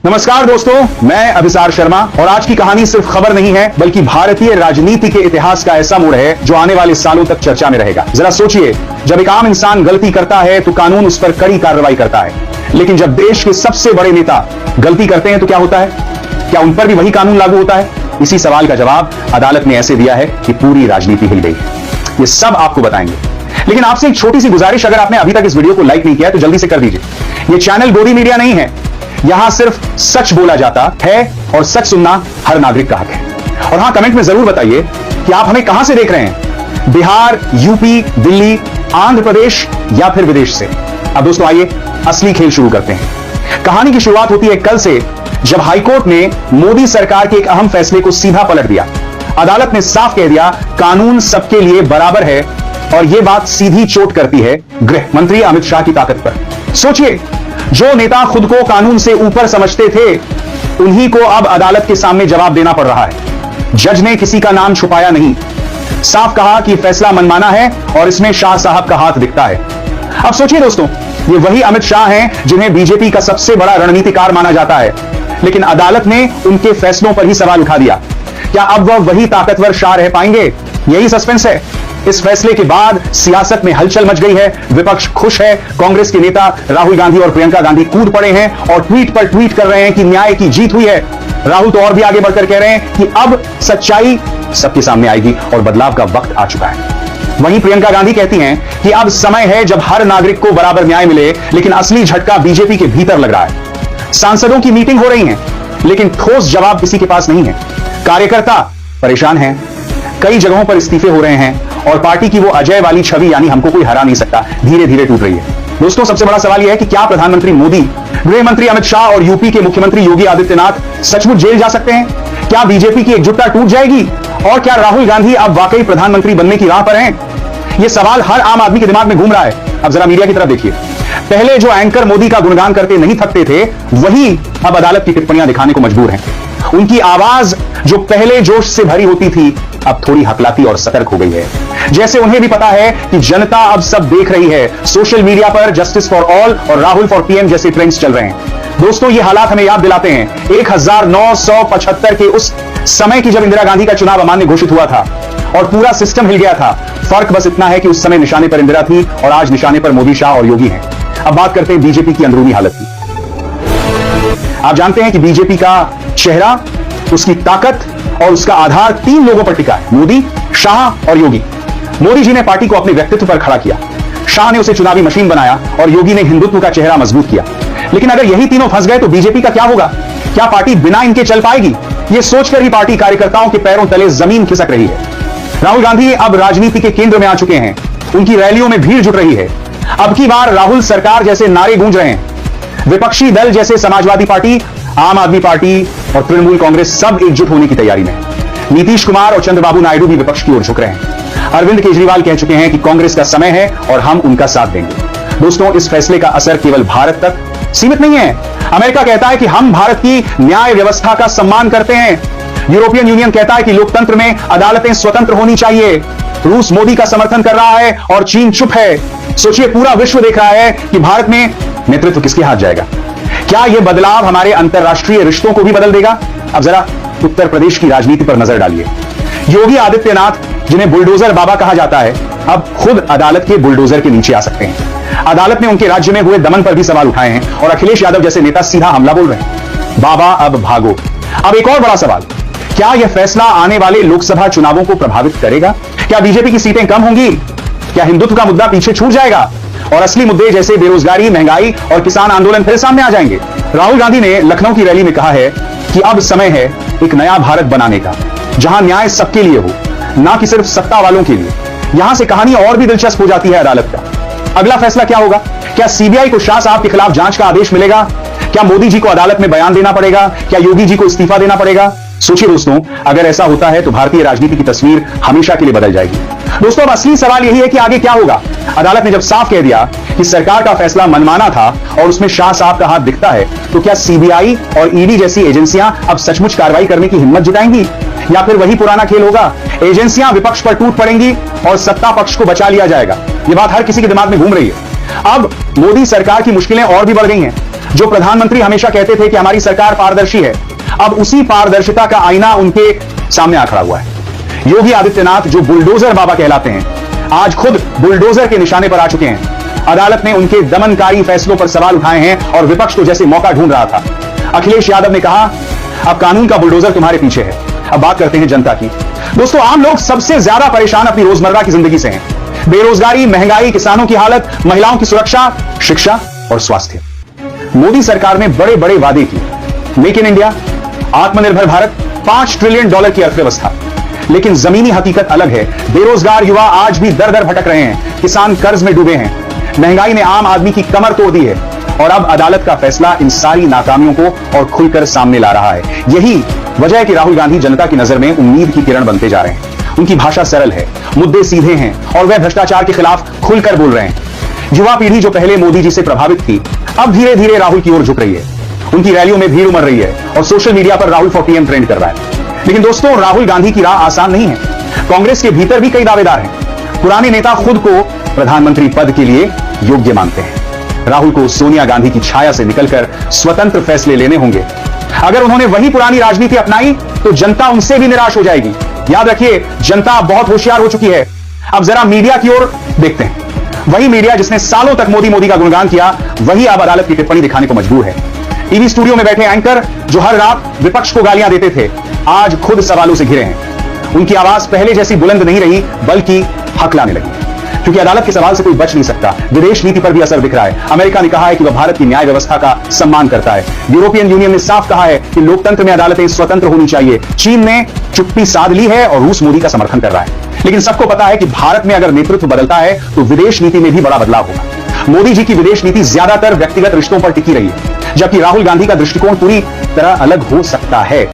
नमस्कार दोस्तों, मैं अभिसार शर्मा और आज की कहानी सिर्फ खबर नहीं है बल्कि भारतीय राजनीति के इतिहास का ऐसा मोड़ है जो आने वाले सालों तक चर्चा में रहेगा। जरा सोचिए, जब एक आम इंसान गलती करता है तो कानून उस पर कड़ी कार्रवाई करता है, लेकिन जब देश के सबसे बड़े नेता गलती करते हैं तो क्या होता है? क्या उन पर भी वही कानून लागू होता है? इसी सवाल का जवाब अदालत ने ऐसे दिया है कि पूरी राजनीति हिल गई। ये सब आपको बताएंगे, लेकिन आपसे एक छोटी सी गुजारिश, अगर आपने अभी तक इस वीडियो को लाइक नहीं किया तो जल्दी से कर दीजिए। ये चैनल गोदी मीडिया नहीं है, यहां सिर्फ सच बोला जाता है और सच सुनना हर नागरिक का हक है। और हां, कमेंट में जरूर बताइए कि आप हमें कहां से देख रहे हैं, बिहार, यूपी, दिल्ली, आंध्र प्रदेश या फिर विदेश से। अब दोस्तों आइए असली खेल शुरू करते हैं। कहानी की शुरुआत होती है कल से, जब हाईकोर्ट ने मोदी सरकार के एक अहम फैसले को सीधा पलट दिया। अदालत ने साफ कह दिया, कानून सबके लिए बराबर है, और यह बात सीधी चोट करती है गृह मंत्री अमित शाह की ताकत पर। सोचिए, जो नेता खुद को कानून से ऊपर समझते थे, उन्हीं को अब अदालत के सामने जवाब देना पड़ रहा है। जज ने किसी का नाम छुपाया नहीं, साफ कहा कि फैसला मनमाना है और इसमें शाह साहब का हाथ दिखता है। अब सोचिए दोस्तों, ये वही अमित शाह हैं जिन्हें बीजेपी का सबसे बड़ा रणनीतिकार माना जाता है, लेकिन अदालत ने उनके फैसलों पर ही सवाल उठा दिया। क्या अब वह वही ताकतवर शाह रह पाएंगे? यही सस्पेंस है। इस फैसले के बाद सियासत में हलचल मच गई है, विपक्ष खुश है, कांग्रेस के नेता राहुल गांधी और प्रियंका गांधी कूद पड़े हैं और ट्वीट पर ट्वीट कर रहे हैं कि न्याय की जीत हुई है। राहुल तो और भी आगे बढ़कर कह रहे हैं कि अब सच्चाई सबके सामने आएगी और बदलाव का वक्त आ चुका है। वहीं प्रियंका गांधी कहती हैं कि अब समय है जब हर नागरिक को बराबर न्याय मिले, लेकिन असली झटका बीजेपी के भीतर लग रहा है। सांसदों की मीटिंग हो रही है, लेकिन ठोस जवाब किसी के पास नहीं है। कार्यकर्ता परेशान हैं, कई जगहों पर इस्तीफे हो रहे हैं और पार्टी की वो अजय वाली छवि, यानी हमको कोई हरा नहीं सकता, धीरे धीरे टूट रही है। दोस्तों, सबसे बड़ा सवाल यह है कि क्या प्रधानमंत्री मोदी, गृह मंत्री अमित शाह और यूपी के मुख्यमंत्री योगी आदित्यनाथ सचमुच जेल जा सकते हैं? क्या बीजेपी की एकजुटता टूट जाएगी? और क्या राहुल गांधी अब वाकई प्रधानमंत्री बनने की राह पर हैं? यह सवाल हर आम आदमी के दिमाग में घूम रहा है। अब जरा मीडिया की तरफ देखिए। पहले जो एंकर मोदी का गुणगान करते नहीं थकते थे, वही अब अदालत की टिप्पणियां दिखाने को मजबूर हैं। उनकी आवाज जो पहले जोश से भरी होती थी, अब थोड़ी हकलाती और सतर्क हो गई है। जैसे उन्हें भी पता है कि जनता अब सब देख रही है। सोशल मीडिया पर जस्टिस फॉर ऑल और राहुल फॉर पीएम जैसे ट्रेंड्स चल रहे हैं। दोस्तों, ये हालात हमें याद दिलाते हैं 1975 के उस समय की, जब इंदिरा गांधी का चुनाव अमान्य घोषित हुआ था और पूरा सिस्टम हिल गया था। फर्क बस इतना है कि उस समय निशाने पर इंदिरा थी और आज निशाने पर मोदी, शाह और योगी हैं। अब बात करते हैं बीजेपी की अंदरूनी हालत की। आप जानते हैं कि बीजेपी का चेहरा, उसकी ताकत और उसका आधार तीन लोगों पर टिका है, मोदी, शाह और योगी। मोदी जी ने पार्टी को अपने व्यक्तित्व पर खड़ा किया, शाह ने उसे चुनावी मशीन बनाया और योगी ने हिंदुत्व का चेहरा मजबूत किया। लेकिन अगर यही तीनों फंस गए तो बीजेपी का क्या होगा? क्या पार्टी बिना इनके चल पाएगी? यह सोचकर ही पार्टी कार्यकर्ताओं के पैरों तले जमीन खिसक रही है। राहुल गांधी अब राजनीति के केंद्र में आ चुके हैं, उनकी रैलियों में भीड़ जुट रही है। अब की बार राहुल सरकार जैसे नारे गूंज रहे हैं। विपक्षी दल जैसे समाजवादी पार्टी, आम आदमी पार्टी और तृणमूल कांग्रेस सब एकजुट होने की तैयारी में। नीतीश कुमार और चंद्रबाबू नायडू भी विपक्ष की ओर झुक रहे हैं। अरविंद केजरीवाल कह चुके हैं कि कांग्रेस का समय है और हम उनका साथ देंगे। दोस्तों, इस फैसले का असर केवल भारत तक सीमित नहीं है। अमेरिका कहता है कि हम भारत की न्याय व्यवस्था का सम्मान करते हैं। यूरोपियन यूनियन कहता है कि लोकतंत्र में अदालतें स्वतंत्र होनी चाहिए। रूस मोदी का समर्थन कर रहा है और चीन चुप है। सोचिए, पूरा विश्व देख रहा है कि भारत में नेतृत्व किसके हाथ जाएगा। क्या यह बदलाव हमारे अंतरराष्ट्रीय रिश्तों को भी बदल देगा? अब जरा उत्तर प्रदेश की राजनीति पर नजर डालिए। योगी आदित्यनाथ, जिन्हें बुलडोजर बाबा कहा जाता है, अब खुद अदालत के बुलडोजर के नीचे आ सकते हैं। अदालत ने उनके राज्य में हुए दमन पर भी सवाल उठाए हैं और अखिलेश यादव जैसे नेता सीधा हमला बोल रहे हैं। बाबा अब भागो। अब एक और बड़ा सवाल, क्या यह फैसला आने वाले लोकसभा चुनावों को प्रभावित करेगा? क्या बीजेपी की सीटें कम होंगी? क्या हिंदुत्व का मुद्दा पीछे छूट जाएगा और असली मुद्दे जैसे बेरोजगारी, महंगाई और किसान आंदोलन फिर सामने आ जाएंगे? राहुल गांधी ने लखनऊ की रैली में कहा है कि अब समय है एक नया भारत बनाने का, जहां न्याय सबके लिए हो, ना कि सिर्फ सत्ता वालों के लिए। यहां से कहानी और भी दिलचस्प हो जाती है अदालत का। अगला फैसला क्या होगा? क्या सीबीआई को शाह साहब के खिलाफ जांच का आदेश मिलेगा? क्या मोदी जी को अदालत में बयान देना पड़ेगा? क्या योगी जी को इस्तीफा देना पड़ेगा? सोचिए दोस्तों, अगर ऐसा होता है तो भारतीय राजनीति की तस्वीर हमेशा के लिए बदल जाएगी। दोस्तों, अब असली सवाल यही है कि आगे क्या होगा। अदालत ने जब साफ कह दिया कि सरकार का फैसला मनमाना था और उसमें शाह साहब का हाथ दिखता है, तो क्या सीबीआई और ईडी जैसी एजेंसियां अब सचमुच कार्रवाई करने की हिम्मत जुटाएंगी, या फिर वही पुराना खेल होगा? एजेंसियां विपक्ष पर टूट पड़ेंगी और सत्ता पक्ष को बचा लिया जाएगा। यह बात हर किसी के दिमाग में घूम रही है। अब मोदी सरकार की मुश्किलें और भी बढ़ गई हैं। जो प्रधानमंत्री हमेशा कहते थे कि हमारी सरकार पारदर्शी है, अब उसी पारदर्शिता का आईना उनके सामने आ खड़ा हुआ है। योगी आदित्यनाथ, जो बुलडोजर बाबा कहलाते हैं, आज खुद बुलडोजर के निशाने पर आ चुके हैं। अदालत ने उनके दमनकारी फैसलों पर सवाल उठाए हैं और विपक्ष तो जैसे मौका ढूंढ रहा था। अखिलेश यादव ने कहा, अब कानून का बुलडोजर तुम्हारे पीछे है। अब बात करते हैं जनता की। दोस्तों, आम लोग सबसे ज्यादा परेशान अपनी रोजमर्रा की जिंदगी से हैं। बेरोजगारी, महंगाई, किसानों की हालत, महिलाओं की सुरक्षा, शिक्षा और स्वास्थ्य। मोदी सरकार ने बड़े बड़े वादे किए, मेक इन इंडिया, आत्मनिर्भर भारत, $5 ट्रिलियन की अर्थव्यवस्था, लेकिन जमीनी हकीकत अलग है। बेरोजगार युवा आज भी दर दर भटक रहे हैं, किसान कर्ज में डूबे हैं, महंगाई ने आम आदमी की कमर तोड़ दी है और अब अदालत का फैसला इन सारी नाकामियों को और खुलकर सामने ला रहा है। यही वजह है कि राहुल गांधी जनता की नजर में उम्मीद की किरण बनते जा रहे हैं। उनकी भाषा सरल है, मुद्दे सीधे हैं और वह भ्रष्टाचार के खिलाफ खुलकर बोल रहे हैं। युवा पीढ़ी जो पहले मोदी जी से प्रभावित थी, अब धीरे धीरे राहुल की ओर झुक रही है। उनकी रैलियों में भीड़ उमड़ रही है और सोशल मीडिया पर राहुल फॉर पीएम ट्रेंड कर रहा है। लेकिन दोस्तों, राहुल गांधी की राह आसान नहीं है। कांग्रेस के भीतर भी कई दावेदार हैं। पुराने नेता खुद को प्रधानमंत्री पद के लिए योग्य मानते हैं। राहुल को सोनिया गांधी की छाया से निकलकर स्वतंत्र फैसले लेने होंगे। अगर उन्होंने वही पुरानी राजनीति अपनाई तो जनता उनसे भी निराश हो जाएगी। याद रखिए, जनता बहुत होशियार हो चुकी है। अब जरा मीडिया की ओर देखते हैं। वही मीडिया जिसने सालों तक मोदी का गुणगान किया, वही अब अदालत की टिप्पणी दिखाने को मजबूर है। टीवी स्टूडियो में बैठे एंकर जो हर रात विपक्ष को गालियां देते थे, आज खुद सवालों से घिरे हैं। उनकी आवाज पहले जैसी बुलंद नहीं रही, बल्कि हकलाने लगी, क्योंकि अदालत के सवाल से कोई बच नहीं सकता। विदेश नीति पर भी असर दिख रहा है। अमेरिका ने कहा है कि वह भारत की न्याय व्यवस्था का सम्मान करता है। यूरोपियन यूनियन ने साफ कहा है कि लोकतंत्र में अदालतें स्वतंत्र होनी चाहिए। चीन ने चुप्पी साध ली है और रूस मोदी का समर्थन कर रहा है। लेकिन सबको पता है कि भारत में अगर नेतृत्व बदलता है तो विदेश नीति में भी बड़ा बदलाव होगा। मोदी जी की विदेश नीति ज्यादातर व्यक्तिगत रिश्तों पर टिकी रही है, जबकि राहुल गांधी का दृष्टिकोण पूरी तरह अलग हो सकता है।